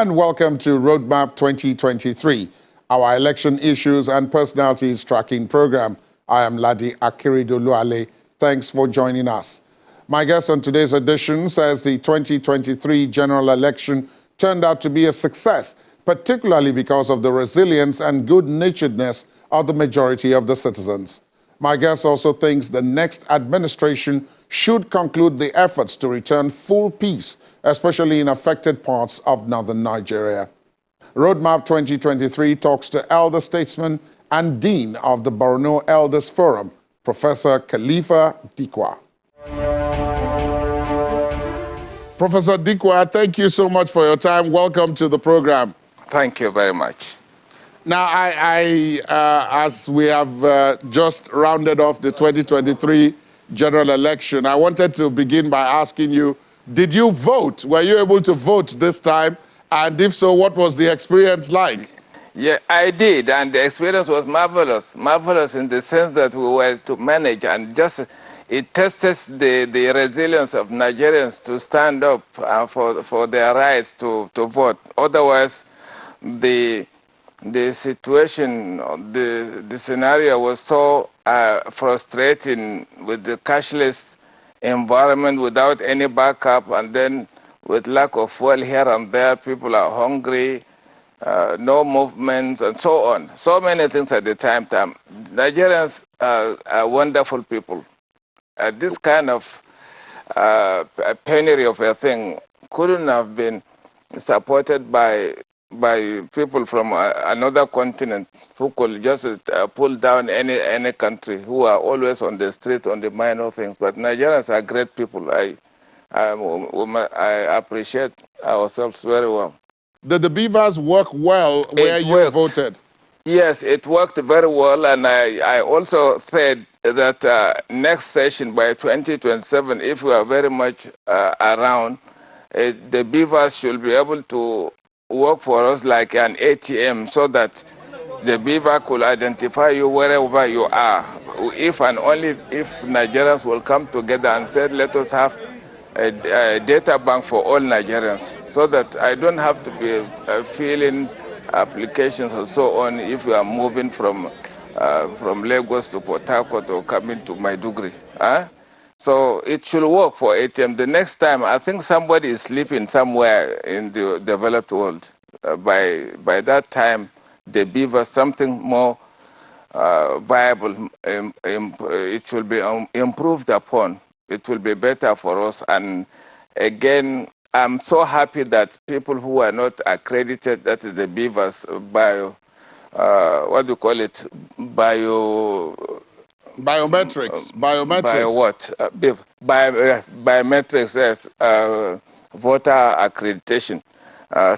and welcome to Roadmap 2023, our election issues and personalities tracking program. I am Ladi Akiridoluale. Thanks for joining us. My guest on today's edition says the 2023 general election turned out to be a success, particularly because of the resilience and good-naturedness of the majority of the citizens. My guest also thinks the next administration should conclude the efforts to return full peace, especially in affected parts of northern Nigeria. Roadmap 2023 talks to elder statesman and dean of the Borno Elders Forum, Professor Khalifa Dikwa. Professor Dikwa, thank you so much for your time. Welcome to the program. Thank you very much. Now, as we have just rounded off the 2023 general election, I wanted to begin by asking you, did you vote? Were you able to vote this time? And if so, what was the experience like? Yeah, I did, and the experience was marvelous. Marvelous in the sense that we were to manage, and just it tested the resilience of Nigerians to stand up for their rights to vote. Otherwise, the situation, the scenario was so frustrating with the cashless environment without any backup, and then with lack of fuel here and there, people are hungry, no movement, and so on. So many things at the time. Nigerians are wonderful people. This kind of penury of a thing couldn't have been supported by people from another continent who could just pull down any country, who are always on the street on the minor things. But Nigerians are great people. I appreciate ourselves very well. Did the beavers work well where you voted? Yes, it worked very well, and I also said that next session by 2027, if we are very much around, the beavers should be able to work for us like an ATM, so that the beaver could identify you wherever you are. If and only if Nigerians will come together and say, let us have a data bank for all Nigerians, so that I don't have to be filling applications and so on if we are moving from Lagos to Port Harcourt or coming to Maiduguri. So it should work for ATM. The next time, I think somebody is sleeping somewhere in the developed world. By that time, the beaver, something more viable, it will be improved upon. It will be better for us. And again, I'm so happy that people who are not accredited, that is the beavers, what do you call it? Biometrics. Biometrics, yes. Voter accreditation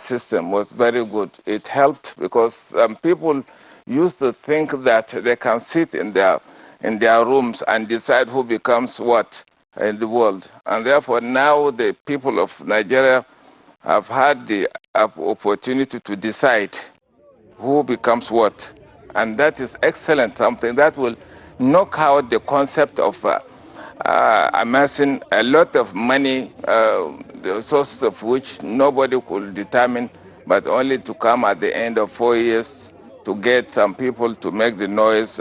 system was very good. It helped because people used to think that they can sit in their rooms and decide who becomes what in the world. And therefore now the people of Nigeria have had the opportunity to decide who becomes what. And that is excellent, something that will knock out the concept of amassing a lot of money, the sources of which nobody could determine, but only to come at the end of 4 years to get some people to make the noise,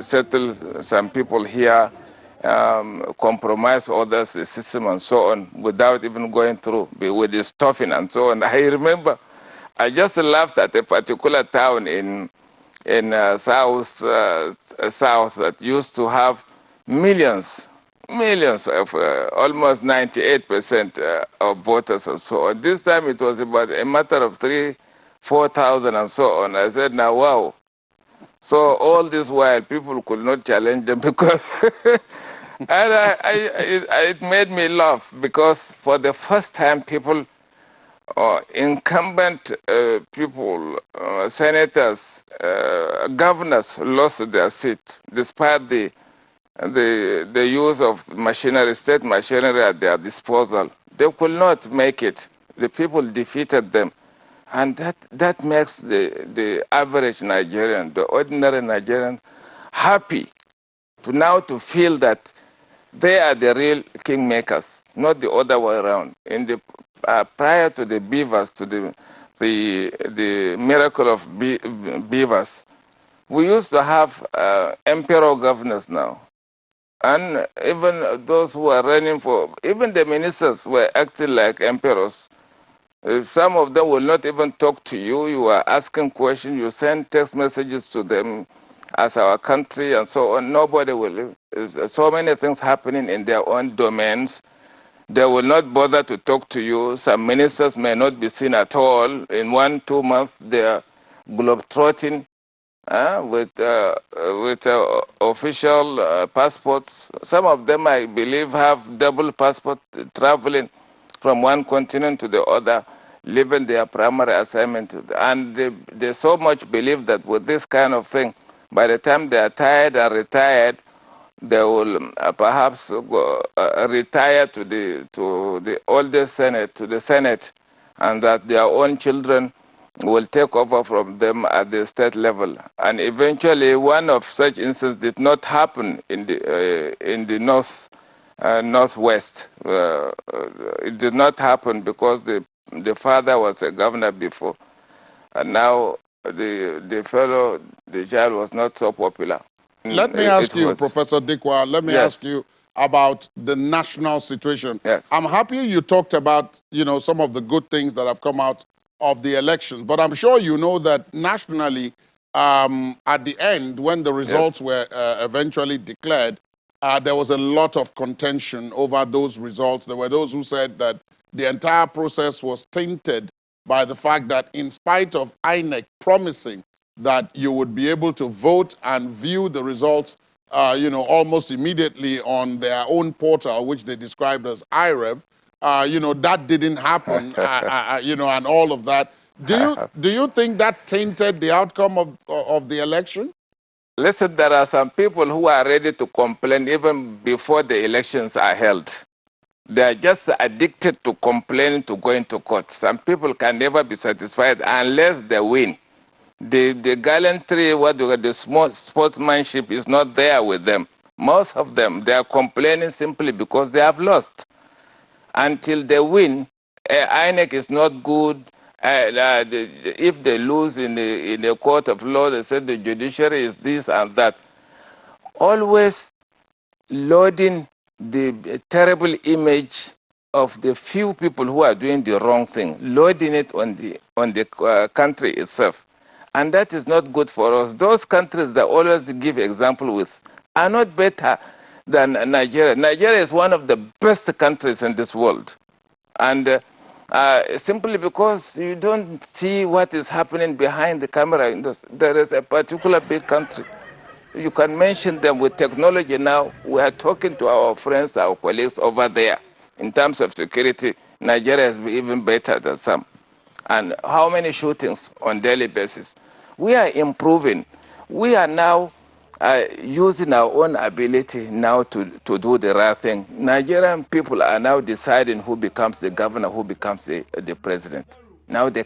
settle some people here, compromise others, the system and so on, without even going through with the stuffing and so on. I remember I just laughed at a particular town in south that used to have millions of almost 98% of voters and so on. This time it was about a matter of 3,000-4,000 and so on. I said, now wow. So all this while people could not challenge them because and it made me laugh, because for the first time people, incumbent people, senators, governors lost their seat despite the use of machinery, state machinery at their disposal. They could not make it. The people defeated them. And that makes the average Nigerian, the ordinary Nigerian, happy to feel that they are the real kingmakers, not the other way around. In the prior to the beavers, to the miracle of beavers, we used to have emperor governors now. And even those who are running for, even the ministers were acting like emperors. Some of them will not even talk to you. You are asking questions. You send text messages to them as our country and so on. Nobody will. There's so many things happening in their own domains. They will not bother to talk to you. Some ministers may not be seen at all. In 1-2 months, they are globetrotting with official passports. Some of them, I believe, have double passport, traveling from one continent to the other, leaving their primary assignment. And they so much believe that with this kind of thing, by the time they are tired and retired, they will perhaps go, retire to the older Senate, to the Senate, and that their own children will take over from them at the state level. And eventually, one of such instances did not happen in the northwest. It did not happen because the father was a governor before, and now the child was not so popular. Let me ask you, Professor Dikwa, let me ask you about the national situation. Yes. I'm happy you talked about, some of the good things that have come out of the elections, but I'm sure you know that nationally, at the end, when the results were eventually declared, there was a lot of contention over those results. There were those who said that the entire process was tainted by the fact that in spite of INEC promising that you would be able to vote and view the results, almost immediately on their own portal, which they described as IREV, that didn't happen, and all of that. Do you think that tainted the outcome of the election? Listen, there are some people who are ready to complain even before the elections are held. They are just addicted to complaining, to going to court. Some people can never be satisfied unless they win. The gallantry, the small sportsmanship is not there with them. Most of them, they are complaining simply because they have lost. Until they win, INEC is not good. If they lose in the court of law, they say the judiciary is this and that. Always loading the terrible image of the few people who are doing the wrong thing, loading it on the country itself. And that is not good for us. Those countries that always give example with are not better than Nigeria. Nigeria is one of the best countries in this world. And simply because you don't see what is happening behind the camera, there is a particular big country. You can mention them with technology now. We are talking to our friends, our colleagues over there. In terms of security, Nigeria is even better than some. And how many shootings on daily basis? We are improving. We are now using our own ability now to do the right thing. Nigerian people are now deciding who becomes the governor, who becomes the president. Now they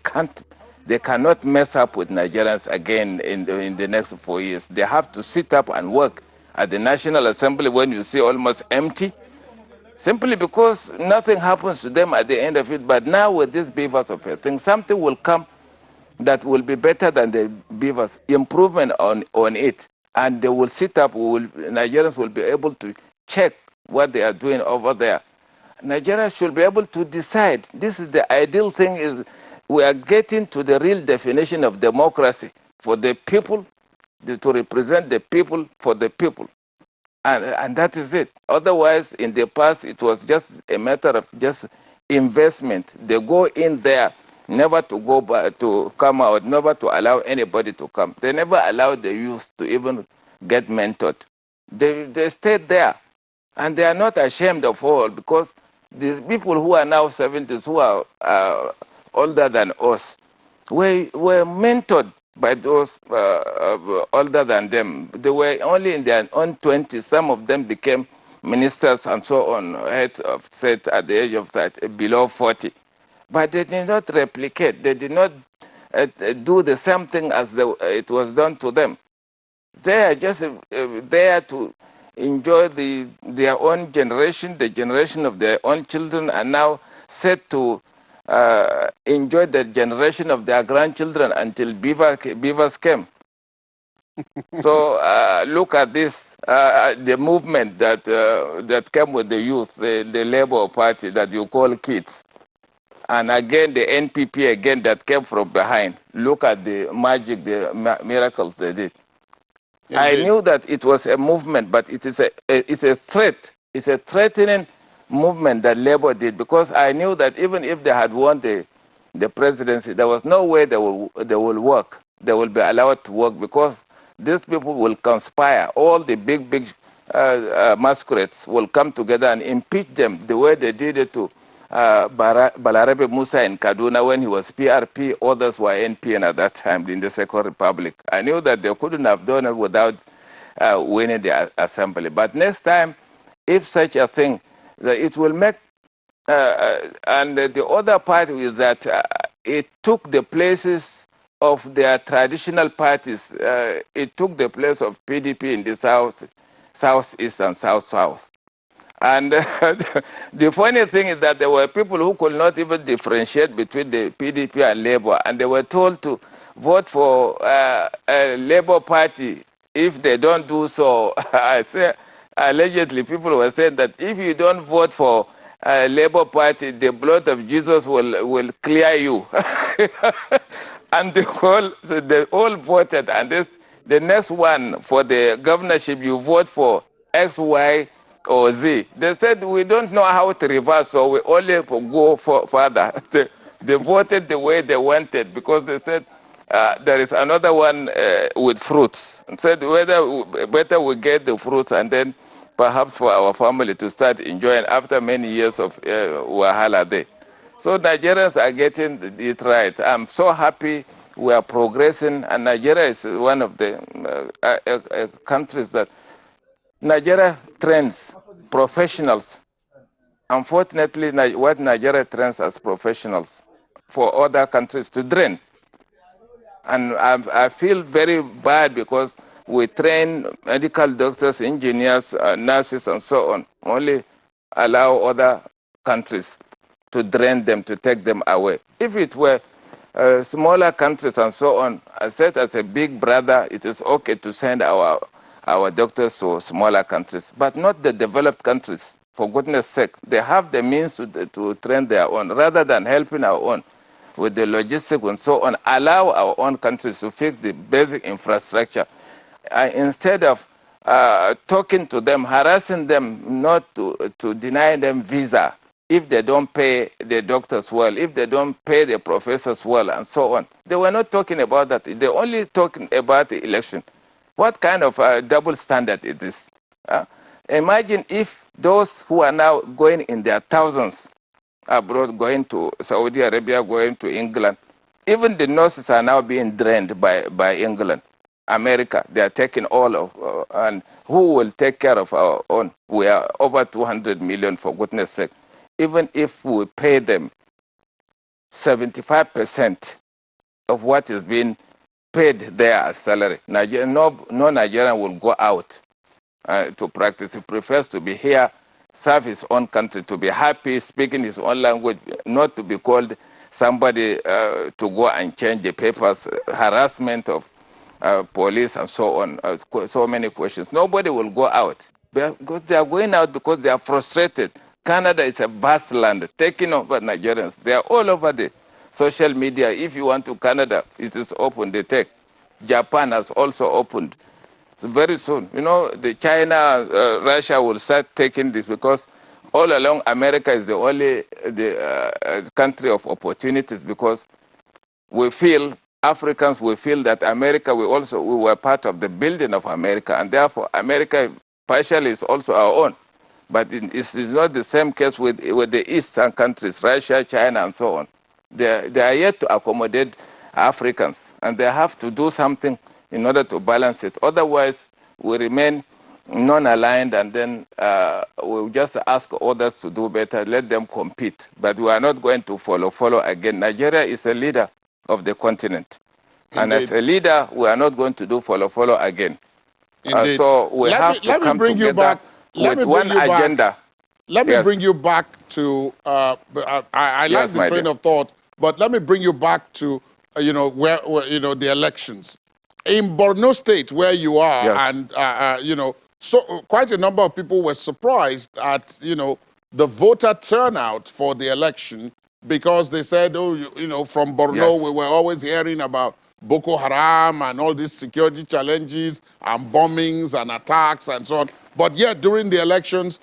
cannot mess up with Nigerians again in the next 4 years. They have to sit up and work at the National Assembly when you see almost empty, simply because nothing happens to them at the end of it. But now with these beavers of a thing, something will come that will be better than the beavers, improvement on it. And they will sit up, Nigerians will be able to check what they are doing over there. Nigerians should be able to decide. This is the ideal thing, is we are getting to the real definition of democracy, for the people, to represent the people for the people. And that is it. Otherwise, in the past, it was just a matter of just investment. They go in there, never to go back, to come out, never to allow anybody to come. They never allowed the youth to even get mentored. They stayed there, and they are not ashamed of all, because these people who are now 70s, who are older than us, were mentored by those older than them. They were only in their own 20s. Some of them became ministers and so on, heads of state at the age of below 40. But they did not replicate. They did not do the same thing as it was done to them. They are just there to enjoy their own generation, the generation of their own children, and now set to enjoy the generation of their grandchildren until beavers came. So look at this, the movement that came with the youth, the Labour Party that you call kids. And again, the NPP again that came from behind. Look at the magic, the miracles they did. Indeed. I knew that it was a movement, but it's a threat. It's a threatening movement that Labour did, because I knew that even if they had won the presidency, there was no way they will work. They will be allowed to work, because these people will conspire. All the big masquerades will come together and impeach them the way they did it to Balarabe Musa in Kaduna when he was PRP. Others were NPN at that time in the Second Republic. I knew that they couldn't have done it without winning the assembly. But next time, if such a thing, it will make, and the other part is that it took the places of their traditional parties. It took the place of PDP in the southeast and south. And the funny thing is that there were people who could not even differentiate between the PDP and Labour, and they were told to vote for a Labour Party. If they don't do so, I say, allegedly people were saying that if you don't vote for Labour Party, the blood of Jesus will clear you. And they all voted, and the next one for the governorship, you vote for X, Y, or Z. They said, we don't know how to reverse, so we only go further. They voted the way they wanted, because they said there is another one with fruits. And said better we get the fruits, and then perhaps for our family to start enjoying after many years of wahala there. So Nigerians are getting it right. I'm so happy we are progressing, and Nigeria is one of the countries that Nigeria trains professionals. Unfortunately, what Nigeria trains as professionals for other countries to drain. And I feel very bad, because we train medical doctors, engineers, nurses, and so on. Only allow other countries to drain them, to take them away. If it were smaller countries and so on, I said as a big brother, it is okay to send our doctors to smaller countries, but not the developed countries. For goodness sake, they have the means to train their own, rather than helping our own with the logistics and so on. Allow our own countries to fix the basic infrastructure. Instead of talking to them, harassing them, not to deny them visa if they don't pay the doctors well, if they don't pay the professors well, and so on. They were not talking about that. They were only talking about the election. What kind of double standard is this? Imagine if those who are now going in their thousands abroad, going to Saudi Arabia, going to England, even the nurses are now being drained by England. America, they are taking all of, and who will take care of our own? We are over 200 million, for goodness sake. Even if we pay them 75% of what is being paid there as salary, no Nigerian will go out to practice. He prefers to be here, serve his own country, to be happy, speaking his own language, not to be called somebody to go and change the papers, harassment of police and so on, so many questions. Nobody will go out, because they are going out because they are frustrated. Canada is a vast land taking over Nigerians. They are all over the social media. If you want to Canada, it is open, they take. Japan has also opened. So very soon, you know, the China, Russia will start taking this, because all along America is the only country of opportunities, because we feel, Africans, we feel that America, we were part of the building of America, and therefore America partially is also our own. But it is not the same case with the Eastern countries, Russia, China, and so on. They are yet to accommodate Africans, and they have to do something in order to balance it. Otherwise, we remain non-aligned, and then we'll just ask others to do better, let them compete. But we are not going to follow again. Nigeria is a leader of the continent. Indeed. And as a leader, we are not going to do follow again. So we have to come together with one agenda. let me Yes. bring you back to, I Yes, like the my train dear. of thought, but let me bring you back to, where, the elections. In Borno State, where you are, Yes. and, so quite a number of people were surprised at, the voter turnout for the election, because they said, oh, from Yes. Borno, we were always hearing about Boko Haram and all these security challenges and bombings and attacks and so on. But yet, during the elections,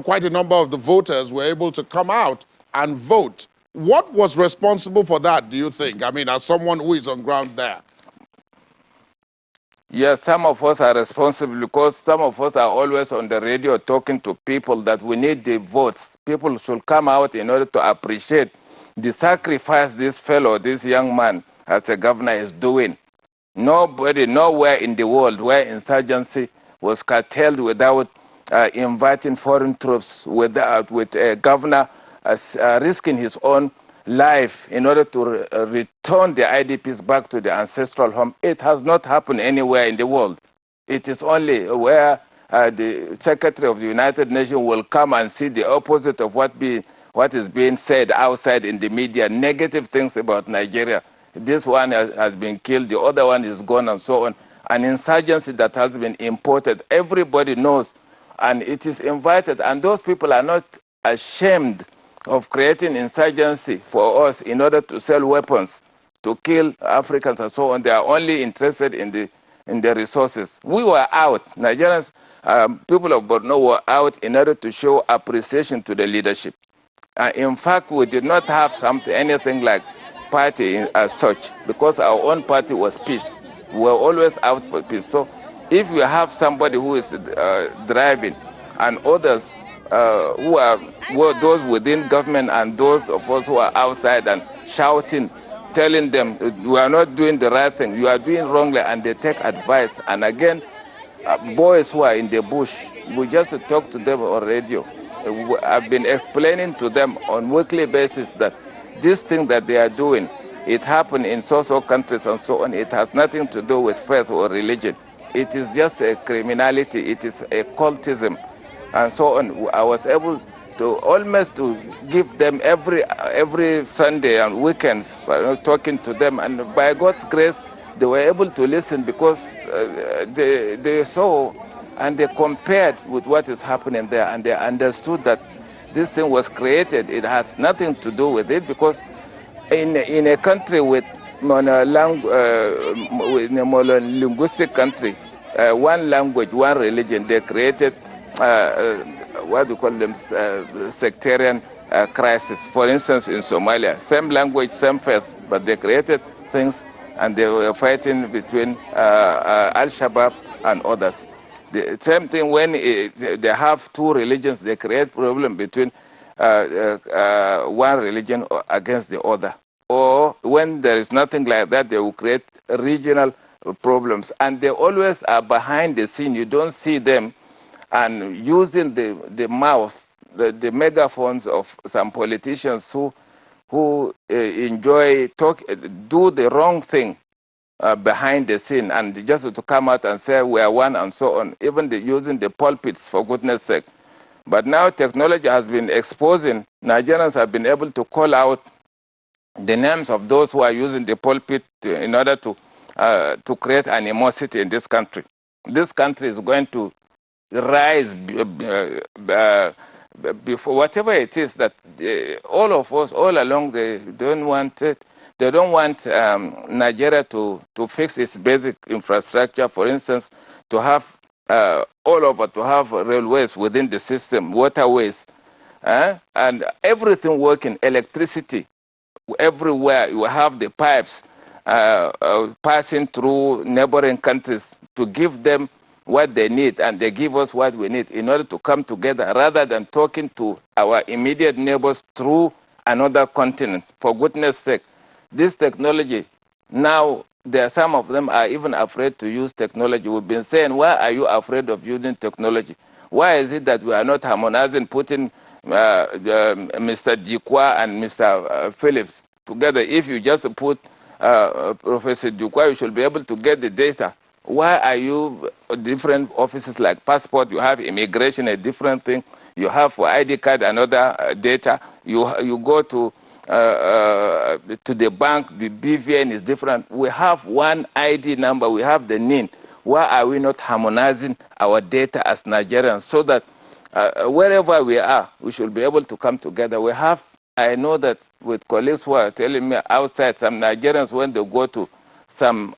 quite a number of the voters were able to come out and vote. What was responsible for that, do you think? I mean, as someone who is on ground there. Yes, some of us are responsible because some of us are always on the radio talking to people that we need the votes. People should come out in order to appreciate the sacrifice this fellow, this young man, as a governor, is doing. Nobody, nowhere in the world where insurgency was curtailed without inviting foreign troops, with a governor risking his own life in order to return the IDPs back to their ancestral home. It has not happened anywhere in the world. It is only where the Secretary of the United Nations will come and see the opposite of what is being said outside in the media, negative things about Nigeria. This one has been killed, the other one is gone, and so on. An insurgency that has been imported, everybody knows, and it is invited, and those people are not ashamed of creating insurgency for us in order to sell weapons, to kill Africans and so on. They are only interested in the resources. We were out, Nigerians, people of Borno were out in order to show appreciation to the leadership. In fact, we did not have anything like party as such, because our own party was peace. We were always out for peace. So if you have somebody who is driving and others who are those within government and those of us who are outside and shouting, telling them you are not doing the right thing, you are doing wrongly, and they take advice. And again, boys who are in the bush, we just talk to them on radio. I've been explaining to them on weekly basis that this thing that they are doing, it happened in so-so countries and so on. It has nothing to do with faith or religion. It is just a criminality. It is a cultism, and so on. I was able to almost to give them every Sunday and weekends, talking to them, and by God's grace, they were able to listen because they saw and they compared with what is happening there, and they understood that this thing was created. It has nothing to do with it, because in a country with monolinguistic country, one language, one religion, they created what do you call them, sectarian crisis. For instance, in Somalia, same language, same faith, but they created things, and they were fighting between Al-Shabaab and others. The same thing when they have two religions, they create problem between one religion against the other. Or when there is nothing like that, they will create regional problems. And they always are behind the scene. You don't see them, and using the mouth, the megaphones of some politicians who enjoy do the wrong thing behind the scene, and just to come out and say we are one and so on, even using the pulpits, for goodness sake. But now technology has been exposing, Nigerians have been able to call out the names of those who are using the pulpit in order to create animosity in this country. This country is going to rise before whatever it is that all of us, all along, they don't want it. They don't want Nigeria to fix its basic infrastructure, for instance, to have all over, to have railways within the system, waterways, and everything working, electricity. Everywhere you have the pipes passing through neighboring countries to give them what they need, and they give us what we need in order to come together, rather than talking to our immediate neighbors through another continent. For goodness sake, this technology, now some of them are even afraid to use technology. We've been saying, why are you afraid of using technology? Why is it that we are not harmonizing, putting Mr. Dikwa and Mr. Phillips together? If you just put Professor Dikwa, you should be able to get the data. Why are you different offices like passport? You have immigration, a different thing. You have for ID card and other data. You go to the bank, the BVN is different. We have one ID number, we have the NIN. Why are we not harmonizing our data as Nigerians so that wherever we are, we should be able to come together? I know that with colleagues who are telling me outside, some Nigerians, when they go to some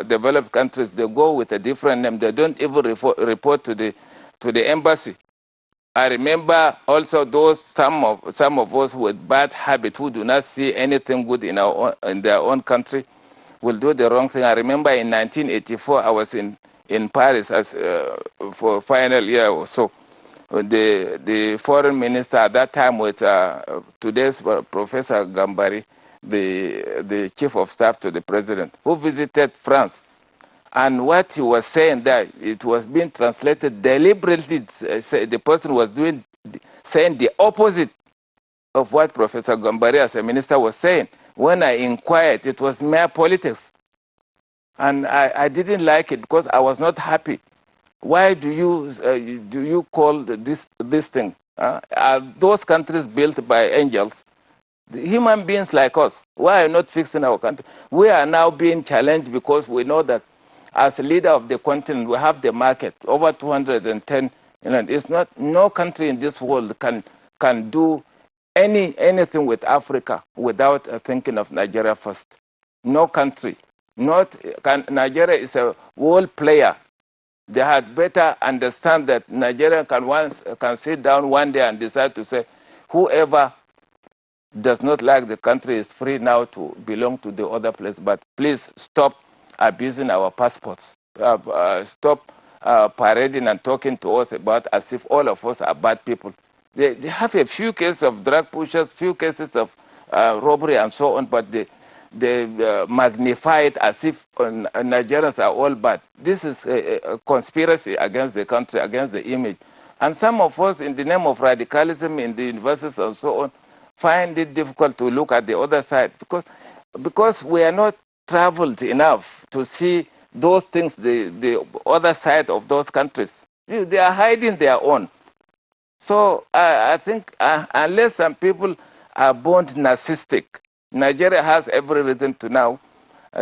developed countries, they go with a different name. They don't even report to the embassy. I remember also some of us with bad habit who do not see anything good in their own country will do the wrong thing. I remember in 1984 I was in Paris for final year or so. The foreign minister at that time with today's Professor Gambari, the chief of staff to the president, who visited France. And what he was saying there, it was being translated deliberately. The person was saying the opposite of what Professor Gambari as a minister was saying. When I inquired, it was mere politics. And I didn't like it because I was not happy. Why do you call this thing? Are those countries built by angels? Human beings like us. Why are you not fixing our country? We are now being challenged because we know that as leader of the continent, we have the market, over 210. It's not, no country in this world can do anything with Africa without thinking of Nigeria first. No country. Nigeria is a world player. They had better understand that Nigeria can sit down one day and decide to say, whoever does not like the country is free now to belong to the other place. But please stop abusing our passports. Stop parading and talking to us about as if all of us are bad people. They have a few cases of drug pushers, few cases of robbery and so on, but they magnify it as if Nigerians are all bad. This is a conspiracy against the country, against the image. And some of us, in the name of radicalism in the universities and so on, find it difficult to look at the other side because we are not traveled enough to see those things, the other side of those countries. They are hiding their own. So I think unless some people are born narcissistic, Nigeria has every reason to now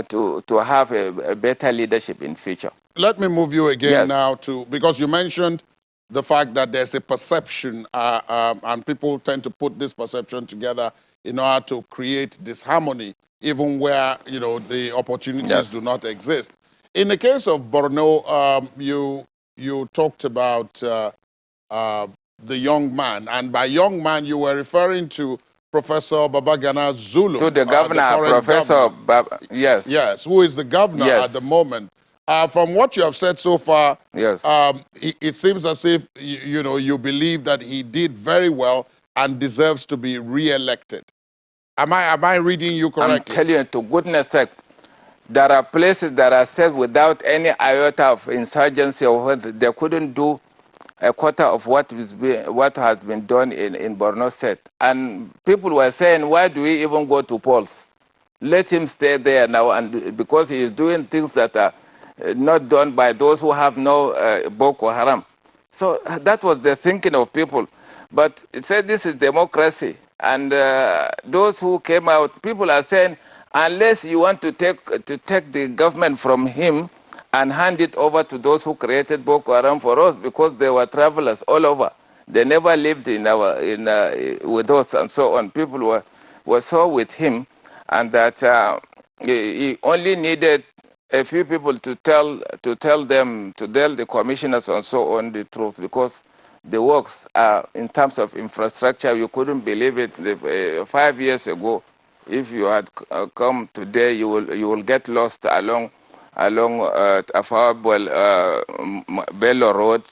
to have a better leadership in future. Let me move you again now to, because you mentioned the fact that there's a perception and people tend to put this perception together in order to create disharmony, even where, you know, the opportunities do not exist. In the case of Borno, you talked about the young man, and by young man you were referring to Professor Babagana Zulu. To the governor, Professor yes. Yes, who is the governor at the moment. From what you have said so far, it seems as if you believe that he did very well and deserves to be re-elected. Am I reading you correctly? I'm telling you, to goodness sake, there are places that are said without any iota of insurgency or what they couldn't do a quarter of what has been done in Borno State. And people were saying, why do we even go to polls? Let him stay there now, and because he is doing things that are not done by those who have no Boko Haram. So that was the thinking of people. But it said this is democracy. And those who came out, people are saying, unless you want to take the government from him and hand it over to those who created Boko Haram for us, because they were travelers all over. They never lived with us and so on. People were so with him, and that he only needed a few people to tell the commissioners and so on the truth, because the works in terms of infrastructure, you couldn't believe it. 5 years ago, if you had come today, you will get lost along Afawabel Bello Road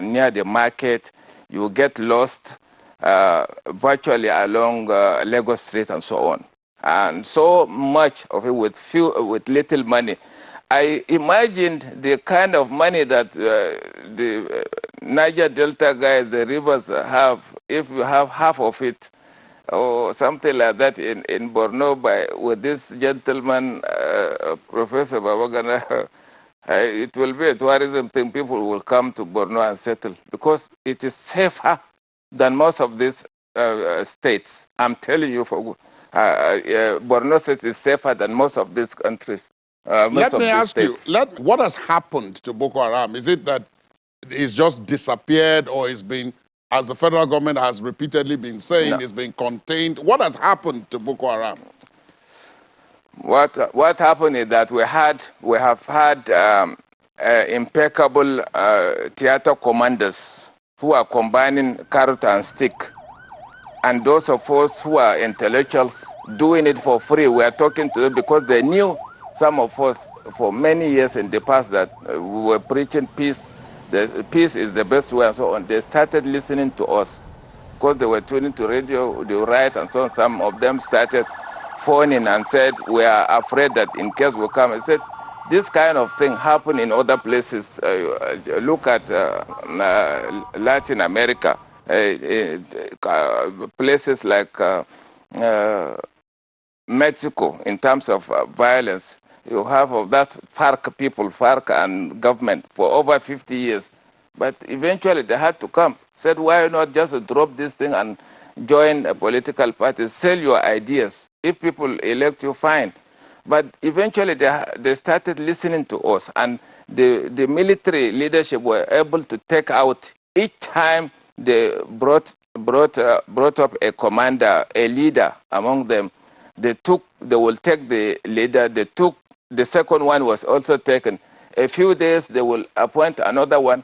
near the market. You will get lost virtually along Lagos Street and so on. And so much of it with little money. I imagined the kind of money that the Niger Delta guys, the rivers have, if you have half of it, or something like that in Borno with this gentleman, Professor Babagana It will be a tourism thing. People will come to Borno and settle because it is safer than most of these states. I'm telling you, Borno State is safer than most of these countries, most Let me of these ask you, states. what has happened to Boko Haram? Is it that it's just disappeared, or it's been, as the federal government has repeatedly been saying, No. it's been contained? What has happened to Boko Haram? What happened is that we have had impeccable theater commanders who are combining carrot and stick, and those of us who are intellectuals doing it for free. We are talking to them because they knew, some of us, for many years in the past, that we were preaching peace. The peace is the best way, and so on. They started listening to us because they were tuning to radio, they write, and so on. Some of them started phoning and said, we are afraid that in case we come. I said, this kind of thing happen in other places. Look at Latin America, places like Mexico. In terms of violence, you have of that FARC people, FARC and government for over 50 years. But eventually they had to come. Said, why not just drop this thing and join a political party, sell your ideas. If people elect you, fine. But eventually they started listening to us, and the military leadership were able to take out, each time they brought up a commander, a leader among them, they will take the leader, the second one was also taken. A few days, they will appoint another one.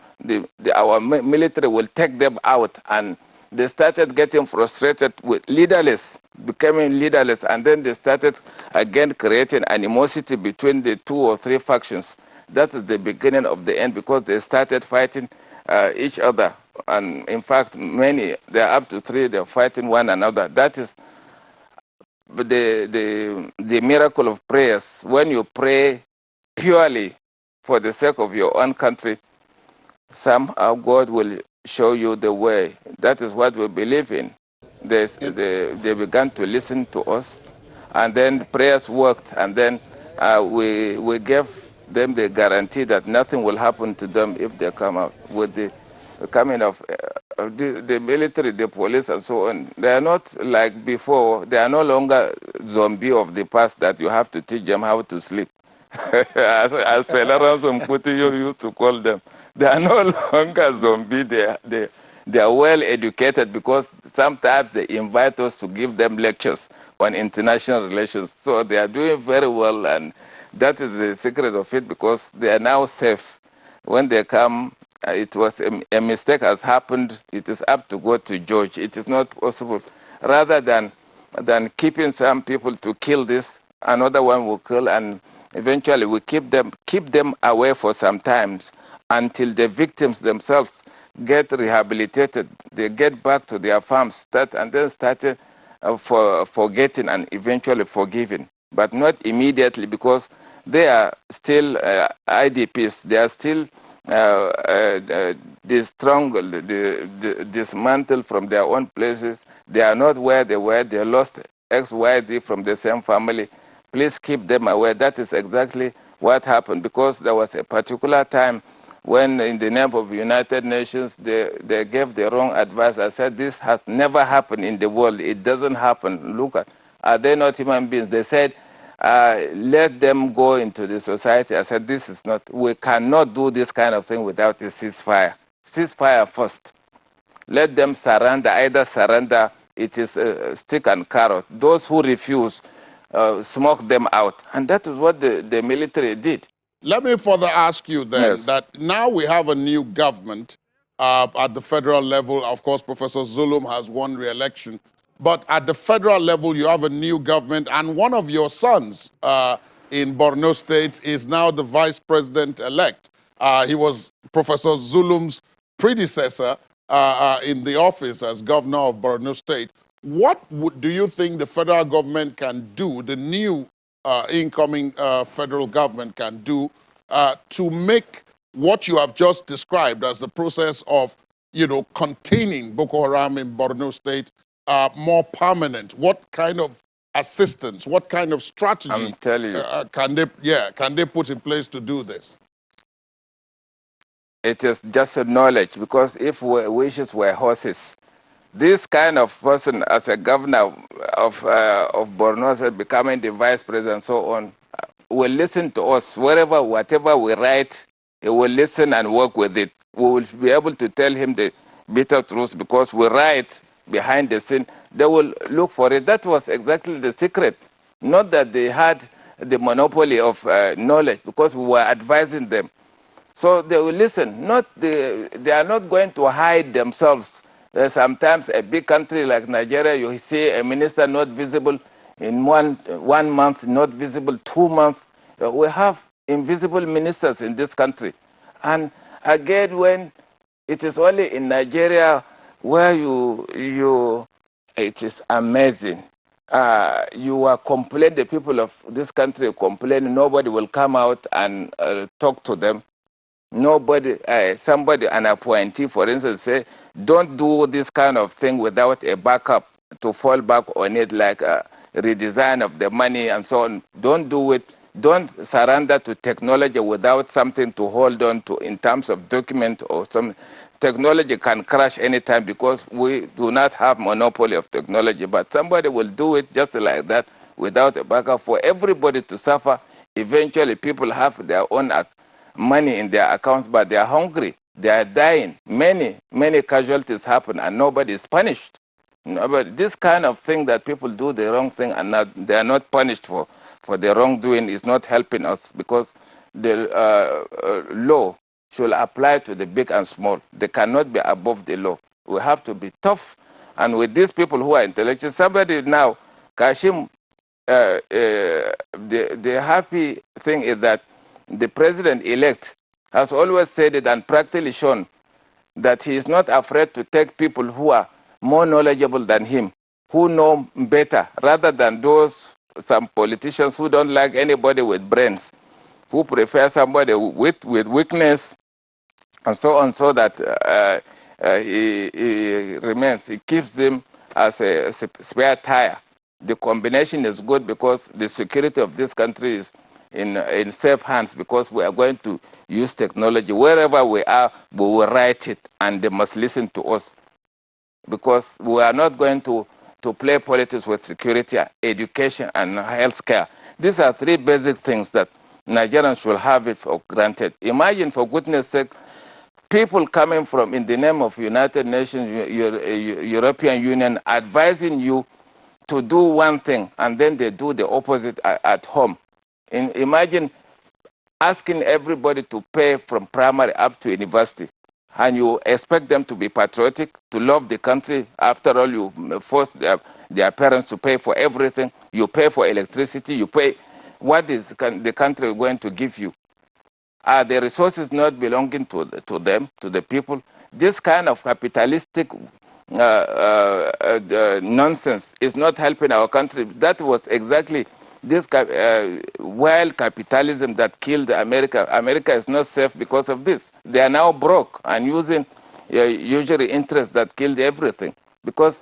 Our military will take them out, and they started getting frustrated with leaderless, becoming leaderless, and then they started again creating animosity between the 2 or 3 factions. That is the beginning of the end, because they started fighting each other, and in fact, they are up to 3, they're fighting one another. That is the miracle of prayers. When you pray purely for the sake of your own country, somehow God will show you the way. That is what we believe in. They began to listen to us, and then prayers worked, and then we gave them the guarantee that nothing will happen to them if they come out. With the coming of the military, the police, and so on, they are not like before. They are no longer zombie of the past that you have to teach them how to sleep. As Celeron Mputi used to call them. They are no longer zombie. They are well educated, because sometimes they invite us to give them lectures on international relations. So they are doing very well, and that is the secret of it, because they are now safe. When they come, it was a mistake has happened. It is up to God to judge. It is not possible. Rather than keeping some people to kill this, another one will kill, and eventually we keep them away for some times until the victims themselves get rehabilitated. They get back to their farms, and then started forgetting and eventually forgiving, but not immediately, because they are still IDPs. They are still dismantled from their own places. They are not where they were. They lost XYZ from the same family. Please keep them away. That is exactly what happened, because there was a particular time when, in the name of the United Nations, they gave the wrong advice. I said, this has never happened in the world. It doesn't happen. Look at, are they not human beings? They said, let them go into the society. I said, this is not, we cannot do this kind of thing without a ceasefire. Ceasefire first. Let them surrender, either surrender, it is stick and carrot. Those who refuse, smoke them out. And that is what the military did. Let me further ask you then, Yes. that now we have a new government at the federal level. Of course, Professor Zulum has won re-election. But at the federal level, you have a new government, and one of your sons in Borno State is now the vice president-elect. He was Professor Zulum's predecessor in the office as governor of Borno State. What do you think the federal government can do, the new incoming federal government can do to make what you have just described as the process of, containing Boko Haram in Borno State more permanent? What kind of assistance, what kind of strategy I'm telling you. can they put in place to do this? It is just a knowledge, because if wishes were horses, this kind of person, as a governor of Borno, said, becoming the vice president and so on, will listen to us. Whatever we write, he will listen and work with it. We will be able to tell him the bitter truth, because we write behind the scene. They will look for it. That was exactly the secret. Not that they had the monopoly of knowledge, because we were advising them. So they will listen. They are not going to hide themselves. Sometimes a big country like Nigeria, you see a minister not visible in one month, not visible 2 months. We have invisible ministers in this country. And again, when it is only in Nigeria where it is amazing. You are complaining, the people of this country complain, nobody will come out and talk to them. Nobody, somebody, an appointee, for instance, say, don't do this kind of thing without a backup to fall back on it, like a redesign of the money and so on. Don't do it. Don't surrender to technology without something to hold on to in terms of document or some. Technology can crash anytime, because we do not have monopoly of technology, but somebody will do it just like that without a backup for everybody to suffer. Eventually, people have their own money in their accounts, but they are hungry. They are dying. Many casualties happen, and nobody is punished. But this kind of thing that people do the wrong thing and they are not punished for the wrongdoing is not helping us, because the law should apply to the big and small. They cannot be above the law. We have to be tough. And with these people who are intellectual, somebody now, Kashim, the happy thing is that the president-elect has always said it and practically shown that he is not afraid to take people who are more knowledgeable than him, who know better, rather than some politicians who don't like anybody with brains, who prefer somebody with weakness and so on, so that he remains. He keeps them as a spare tire. The combination is good, because the security of this country is in safe hands, because we are going to use technology. Wherever we are, we will write it, and they must listen to us, because we are not going to play politics with security, education, and health care. These are three basic things that Nigerians should have it for granted. Imagine, for goodness sake, people coming from, in the name of United Nations, European Union, advising you to do one thing, and then they do the opposite at home. Imagine asking everybody to pay from primary up to university, and you expect them to be patriotic, to love the country. After all, you force their parents to pay for everything. You pay for electricity. You pay. What is the country going to give you? Are the resources not belonging to them, to the people? This kind of capitalistic nonsense is not helping our country. That was exactly this wild capitalism that killed America. America is not safe because of this. They are now broke and using usury interest that killed everything. Because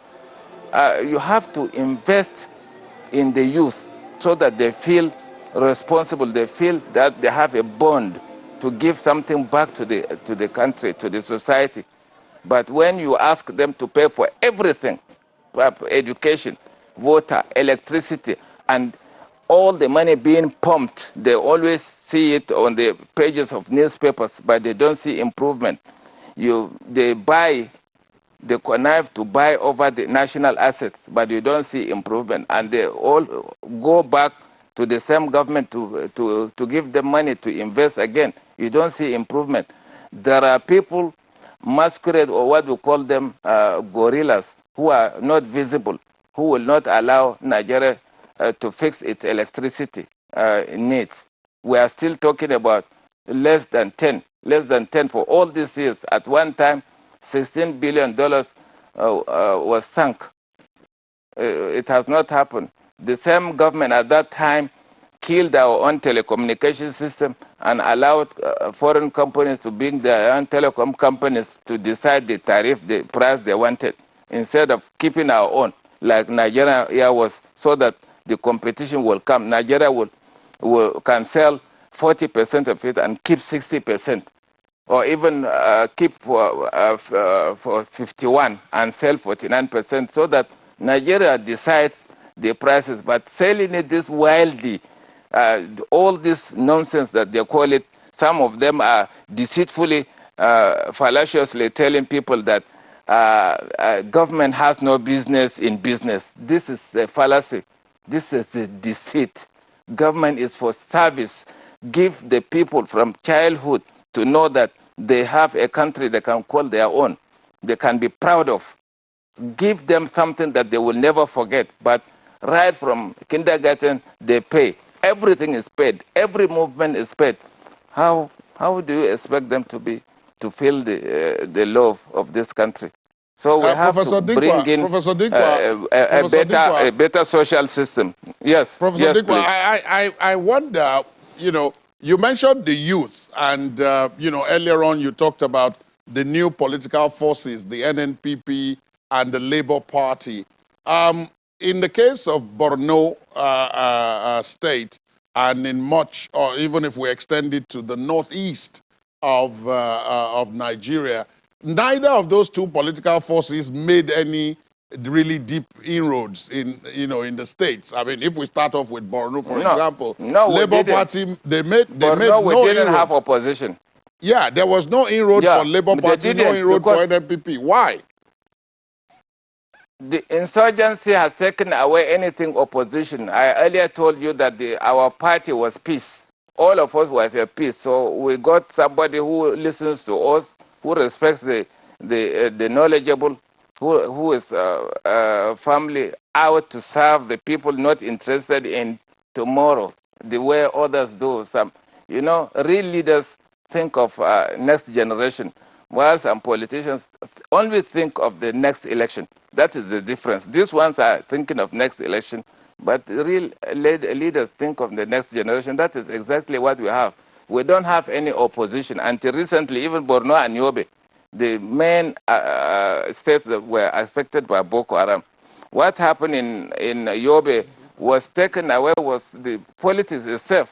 you have to invest in the youth so that they feel responsible. They feel that they have a bond to give something back to the country, to the society. But when you ask them to pay for everything, education, water, electricity, and all the money being pumped, they always see it on the pages of newspapers, but they don't see improvement. They connive to buy over the national assets, but you don't see improvement. And they all go back to the same government to give them money to invest again. You don't see improvement. There are people, masquerade, or what we call them, gorillas, who are not visible, who will not allow Nigeria to fix its electricity needs. We are still talking about less than 10 for all these years. At one time, $16 billion was sunk. It has not happened. The same government at that time killed our own telecommunication system and allowed foreign companies to bring their own telecom companies to decide the tariff, the price they wanted, instead of keeping our own, like Nigeria Air was, so that the competition will come. Nigeria can sell 40% of it and keep 60%. or even keep for 51 and sell 49%, so that Nigeria decides the prices. But selling it this wildly, all this nonsense that they call it, some of them are deceitfully, fallaciously telling people that government has no business in business. This is a fallacy. This is a deceit. Government is for service. Give the people from childhood to know that they have a country they can call their own, they can be proud of. Give them something that they will never forget. But right from kindergarten, they pay. Everything is paid. Every movement is paid. How do you expect them to feel the love of this country? So we have Professor to bring Dikwa, in Professor Dikwa, a better social system. Yes, Professor yes, Dikwa, I wonder, you mentioned the youth, and, earlier on you talked about the new political forces, the NNPP and the Labour Party. In the case of Borno State, and in much, or even if we extend it to the northeast of Nigeria, neither of those two political forces made any really deep inroads in the states. I mean, if we start off with Borno, for example, Labour Party, they made no we didn't inroad. have opposition. Yeah, there was no inroad for Labour Party, no inroad for NNPP. Why? The insurgency has taken away anything opposition. I earlier told you that our party was peace. All of us were for peace. So we got somebody who listens to us, who respects the knowledgeable, who is family out to serve the people, not interested in tomorrow the way others do. Real leaders think of next generation, while some politicians only think of the next election. That is the difference. These ones are thinking of next election, but real leaders think of the next generation. That is exactly what we have. We don't have any opposition. Until recently, even Borno and Yobe, the main states that were affected by Boko Haram. What happened in Yobe was taken away, was the politics itself,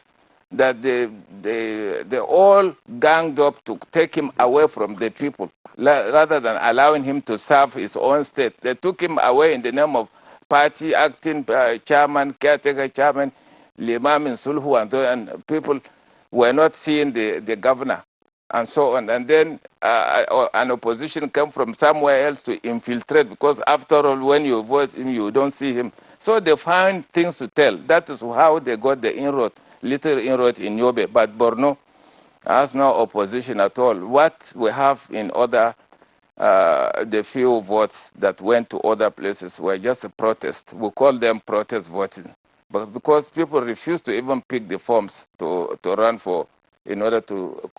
that they all ganged up to take him away from the people, rather than allowing him to serve his own state. They took him away in the name of party, acting chairman, caretaker chairman, Limam in Sulhu, and people were not seeing the governor, and so on. And then an opposition came from somewhere else to infiltrate, because after all, when you vote him, you don't see him. So they find things to tell. That is how they got the inroad, little inroad in Yobe. But Borno has no opposition at all. What we have in other, the few votes that went to other places were just a protest. We call them protest voting. But because people refuse to even pick the forms to run for, in order to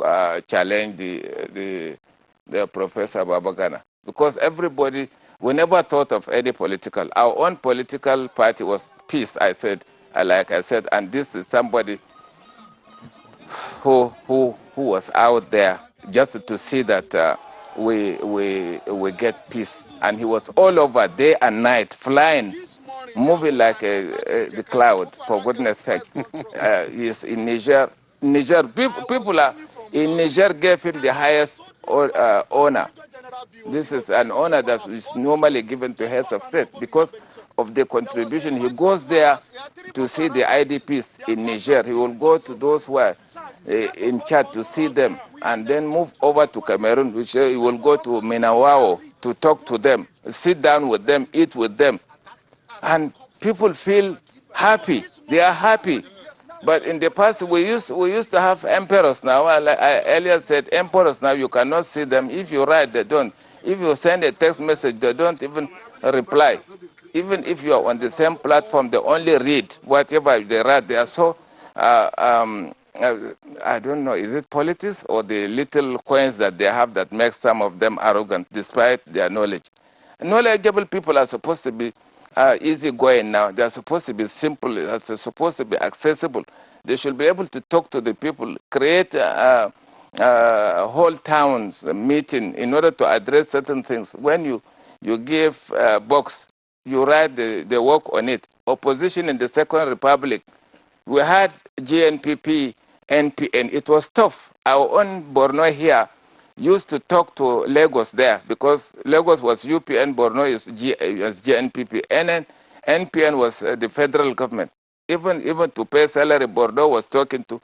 challenge the Professor Babagana. Because everybody, we never thought of any political. Our own political party was peace, I said, like I said, and this is somebody who was out there just to see that we get peace. And he was all over day and night, flying, moving like the cloud, for goodness sake. He's in Niger. People are in Niger gave him the highest honor. This is an honor that is normally given to heads of state because of the contribution. He goes there to see the IDPs in Niger. He will go to those who are in Chad to see them, and then move over to Cameroon, which he will go to Minawao to talk to them, sit down with them, eat with them. And people feel happy. They are happy. But in the past, we used to have emperors. Now, like I earlier said, emperors now, you cannot see them. If you write, they don't. If you send a text message, they don't even reply. Even if you are on the same platform, they only read whatever they write. They are so, I don't know, is it politics or the little coins that they have that makes some of them arrogant despite their knowledge? Knowledgeable people are supposed to be easygoing now. They are supposed to be simple. They are supposed to be accessible. They should be able to talk to the people, create whole towns meeting in order to address certain things. When you give a box, you write the work on it. Opposition in the Second Republic, we had GNPP, NPN. It was tough. Our own Borno here, used to talk to Lagos there, because Lagos was UPN, Borno is GNPP, and NPN was the federal government. Even to pay salary, Borno was talking to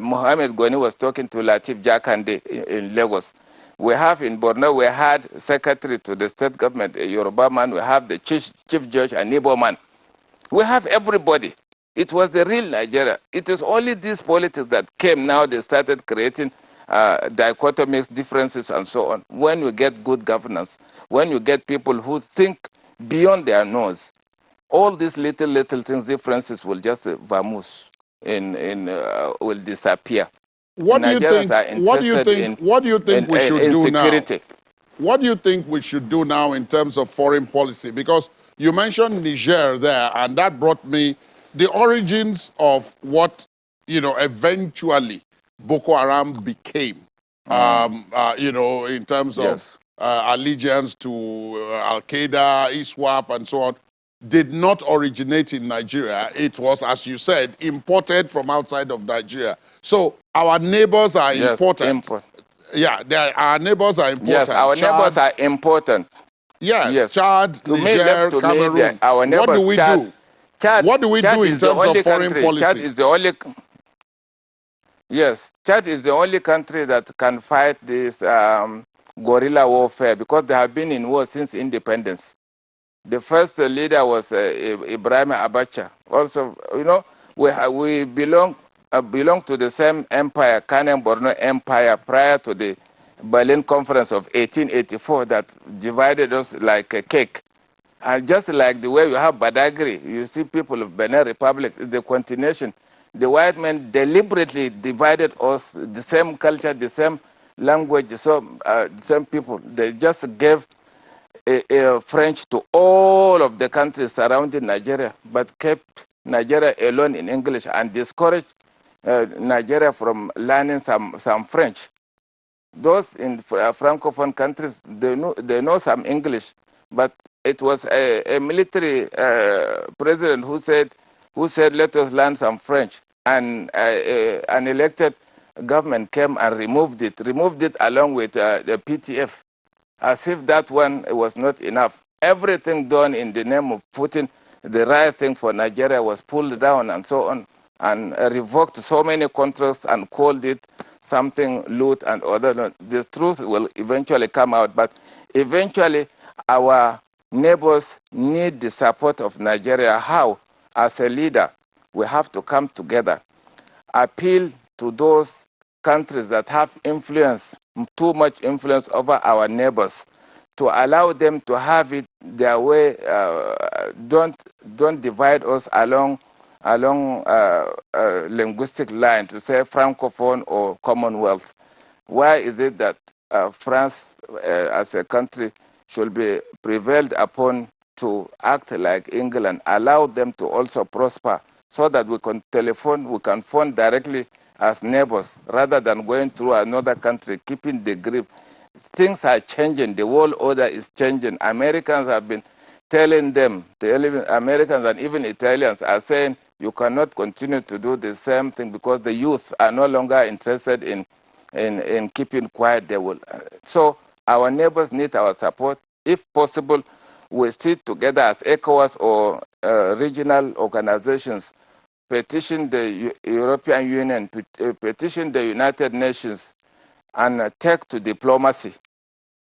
Mohammed Goni was talking to Latif Jakande in Lagos. We have in Borno, we had secretary to the state government, a Yoruba man. We have the chief judge, an Igbo man. We have everybody. It was the real Nigeria. It is only these politics that came now. They started creating dichotomies, differences, and so on. When you get good governance, when you get people who think beyond their nose, all these little things, differences will just vamoose will disappear. What do you think? What do you think we should do now? What do you think we should do now in terms of foreign policy? Because you mentioned Niger there, and that brought me the origins of what, you know, eventually Boko Haram became. You know, in terms of allegiance to Al Qaeda, ISWAP, and so on, did not originate in Nigeria. It was, as you said, imported from outside of Nigeria. So our neighbors are important. Yeah, our neighbors are important. Yes, our neighbors are important. Yes, Chad, Niger, Cameroon. Our neighbors, what do we do? What do we do in terms of foreign policy? Chad is the only. Yes, Chad is the only country that can fight this guerrilla warfare, because they have been in war since independence. The first leader was Ibrahim Abacha. Also, you know, we belong to the same empire, Kanem Borno Empire, prior to the Berlin Conference of 1884 that divided us like a cake. And just like the way you have Badagry, you see people of Benin Republic, the continuation. The white men deliberately divided us, the same culture, the same language, the same people. They just gave French to all of the countries surrounding Nigeria, but kept Nigeria alone in English and discouraged Nigeria from learning some French. Those in Francophone countries, they know some English, but it was a military president who said, let us learn some French, and an elected government came and removed it along with the PTF, as if that one was not enough. Everything done in the name of putting the right thing for Nigeria was pulled down and so on, and revoked so many contracts and called it something loot and other. The truth will eventually come out, but eventually our neighbors need the support of Nigeria. How? As a leader, we have to come together, appeal to those countries that have influence, too much influence over our neighbors, to allow them to have it their way. Don't divide us along linguistic line, to say Francophone or Commonwealth. Why is it that France as a country should be prevailed upon to act like England, allow them to also prosper, so that we can phone directly as neighbors, rather than going through another country, keeping the grip. Things are changing. The world order is changing. Americans have been telling them, Americans and even Italians are saying, you cannot continue to do the same thing, because the youth are no longer interested in keeping quiet. They will. So our neighbors need our support. If possible, we sit together as ECOWAS or regional organizations, petition the European Union, petition the United Nations, and take to diplomacy.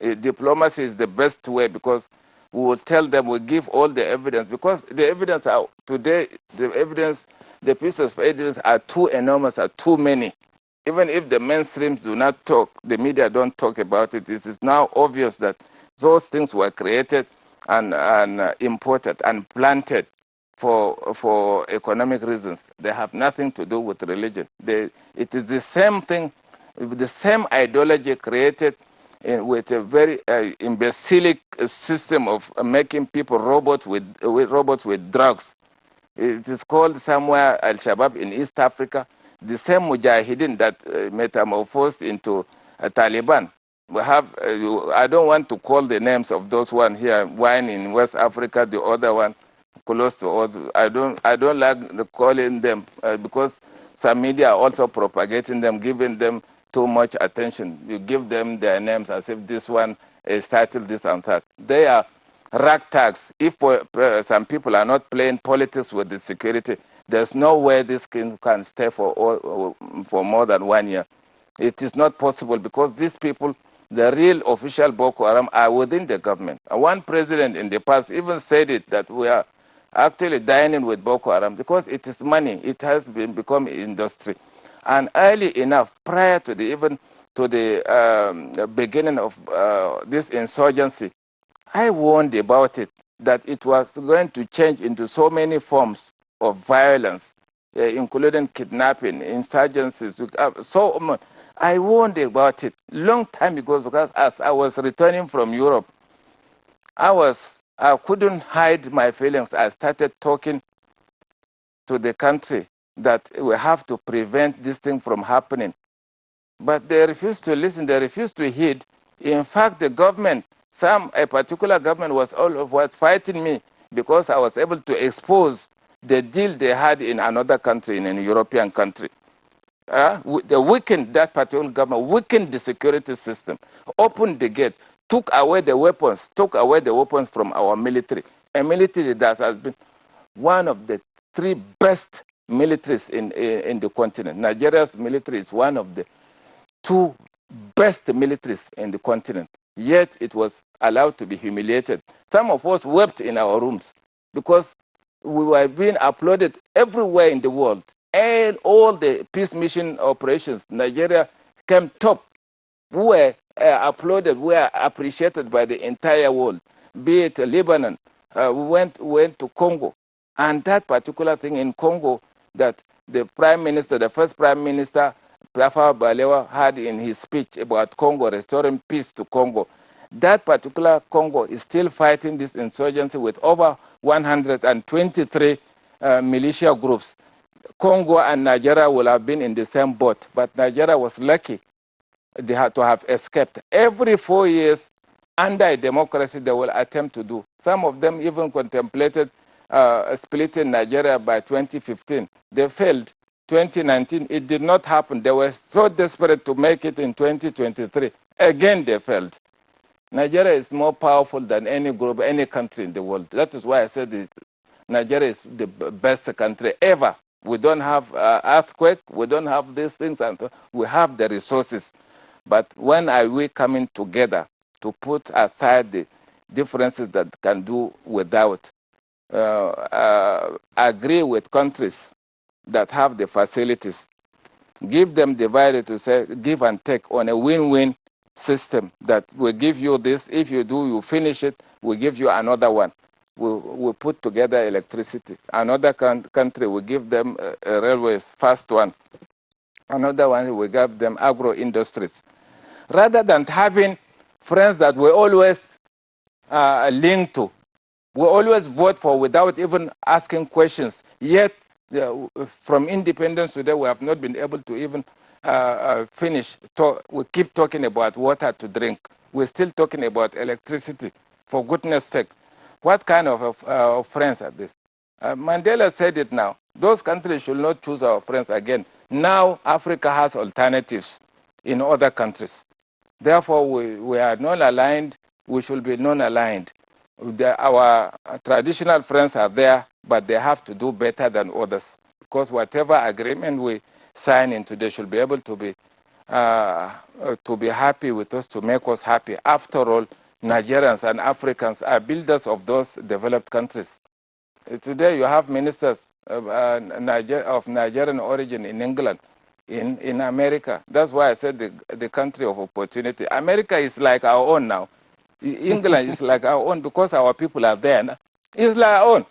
Diplomacy is the best way, because we will tell them, we give all the evidence, because the evidence are today, the pieces of evidence are too enormous, are too many. Even if the mainstreams do not talk, the media don't talk about it, it is now obvious that those things were created and imported and planted for economic reasons. They have nothing to do with religion. It is the same thing, the same ideology created with a very imbecilic system of making people robots with drugs. It is called somewhere Al-Shabaab in East Africa, the same mujahideen that metamorphosed into Taliban. We have, I don't want to call the names of those one here, one in West Africa, the other one close to us. I don't like calling them because some media are also propagating them, giving them too much attention. You give them their names as if this one is titled this and that. They are ragtags. If some people are not playing politics with the security, there's no way this can stay for more than 1 year. It is not possible because these people, the real official Boko Haram, are within the government. One president in the past even said it, that we are actually dining with Boko Haram because it is money. It has become industry. And early enough, prior to the beginning of this insurgency, I warned about it, that it was going to change into so many forms of violence, including kidnapping, insurgencies. So I warned about it long time ago because as I was returning from Europe, I couldn't hide my feelings. I started talking to the country that we have to prevent this thing from happening. But they refused to listen. They refused to heed. In fact, the government, a particular government was fighting me because I was able to expose the deal they had in another country, in a European country. They weakened that particular government, weakened the security system, opened the gate, took away the weapons from our military. A military that has been one of the 3 best militaries in the continent. Nigeria's military is one of the 2 best militaries in the continent. Yet it was allowed to be humiliated. Some of us wept in our rooms because we were being applauded everywhere in the world. And all the peace mission operations, Nigeria came top. We were applauded, we were appreciated by the entire world, be it Lebanon. We went to Congo. And that particular thing in Congo that the first prime minister, Prof. Balewa, had in his speech about Congo, restoring peace to Congo. That particular Congo is still fighting this insurgency with over 123 militia groups. Congo and Nigeria will have been in the same boat, but Nigeria was lucky they had to have escaped. Every 4 years, under a democracy, they will attempt to do. Some of them even contemplated splitting Nigeria by 2015. They failed. 2019, it did not happen. They were so desperate to make it in 2023. Again, they failed. Nigeria is more powerful than any group, any country in the world. That is why I said Nigeria is the best country ever. We don't have earthquake. We don't have these things. And we have the resources. But when are we coming together to put aside the differences that can do without, agree with countries that have the facilities, give them the value to say, give and take on a win-win system that will give you this. If you do, you finish it, we'll give you another one. We'll put together electricity. Another country will give them railways, fast one. Another one will give them agro-industries. Rather than having friends that we always link to, we always vote for without even asking questions. Yet, from independence today, we have not been able to even finish. We keep talking about water to drink. We're still talking about electricity. For goodness sake, what kind of friends are this? Mandela said it now. Those countries should not choose our friends again. Now, Africa has alternatives in other countries. Therefore, we are non-aligned. We should be non-aligned. Our traditional friends are there, but they have to do better than others. Because whatever agreement we sign into, they should be able to be happy with us, to make us happy. After all, Nigerians and Africans are builders of those developed countries. Today, you have ministers of Nigerian origin in England, in America. That's why I said the country of opportunity. America is like our own now. England is like our own because our people are there. It's like our own.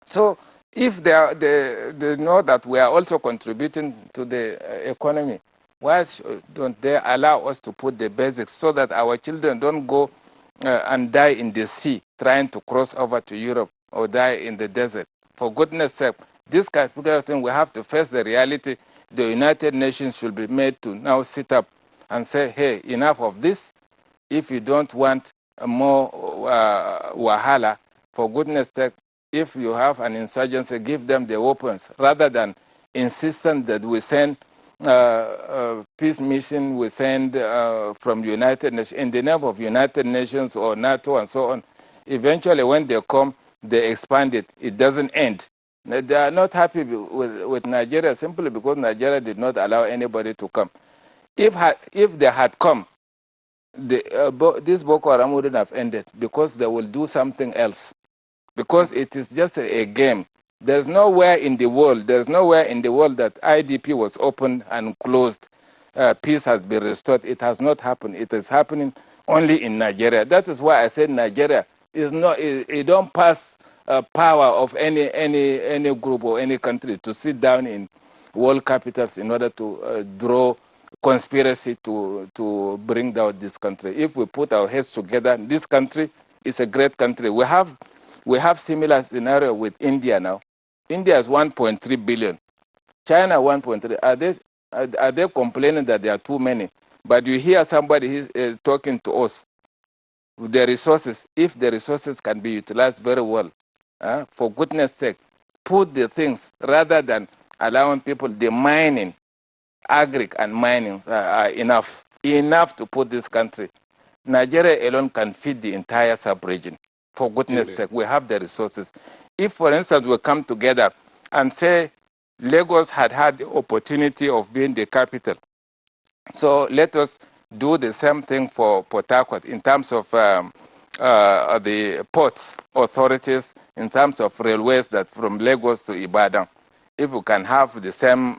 So if they know that we are also contributing to the economy, why don't they allow us to put the basics so that our children don't go and die in the sea trying to cross over to Europe or die in the desert? For goodness sake, this kind of thing, we have to face the reality. The United Nations should be made to now sit up and say, hey, enough of this. If you don't want more wahala, for goodness sake, if you have an insurgency, give them the weapons, rather than insisting that we send peace mission we send from United Nations in the name of United Nations or NATO and so on. Eventually, when they come, they expand it. It doesn't end. They are not happy with Nigeria simply because Nigeria did not allow anybody to come. If they had come, this Boko Haram wouldn't have ended because they will do something else. Because it is just a game. There's nowhere in the world that IDP was opened and closed. Peace has been restored. It has not happened. It is happening only in Nigeria. That is why I said Nigeria is not. It don't pass power of any group or any country to sit down in world capitals in order to draw conspiracy to bring down this country. If we put our heads together, this country is a great country. We have similar scenario with India now. India is 1.3 billion. China 1.3. Are they complaining that there are too many? But you hear somebody talking to us. The resources, if the resources can be utilized very well, for goodness sake, put the things rather than allowing people the mining, agric and mining enough to put this country. Nigeria alone can feed the entire sub-region. For goodness sake, we have the resources. If, for instance, we come together and say Lagos had the opportunity of being the capital, so let us do the same thing for Port Harcourt in terms of the ports authorities, in terms of railways that from Lagos to Ibadan. If we can have the same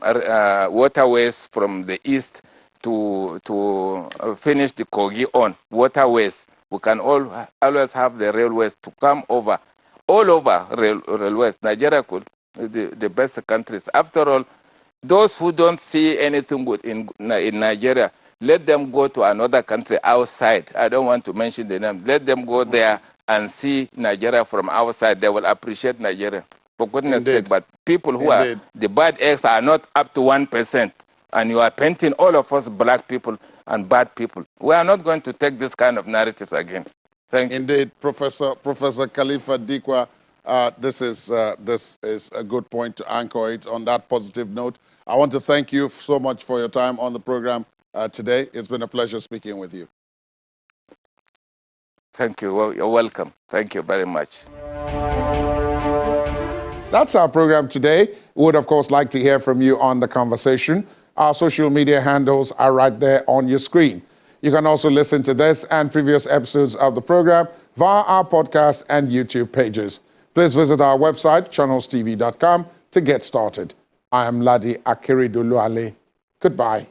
waterways from the east to finish the Kogi on waterways, we can always have the railways to come over, all over railways. Nigeria could the best countries. After all, those who don't see anything good in Nigeria, let them go to another country outside. I don't want to mention the name. Let them go there and see Nigeria from outside. They will appreciate Nigeria. For goodness sake, but people who are the bad eggs are not up to 1%. And you are painting all of us black people and bad people. We are not going to take this kind of narrative again. Thank you. Indeed, Professor Khalifa Dikwa, this is a good point to anchor it on that positive note. I want to thank you so much for your time on the program today. It's been a pleasure speaking with you. Thank you. Well, you're welcome. Thank you very much. That's our program today. We would, of course, like to hear from you on the conversation. Our social media handles are right there on your screen. You can also listen to this and previous episodes of the program via our podcast and YouTube pages. Please visit our website, channelstv.com, to get started. I am Ladi Akeredoluale. Goodbye.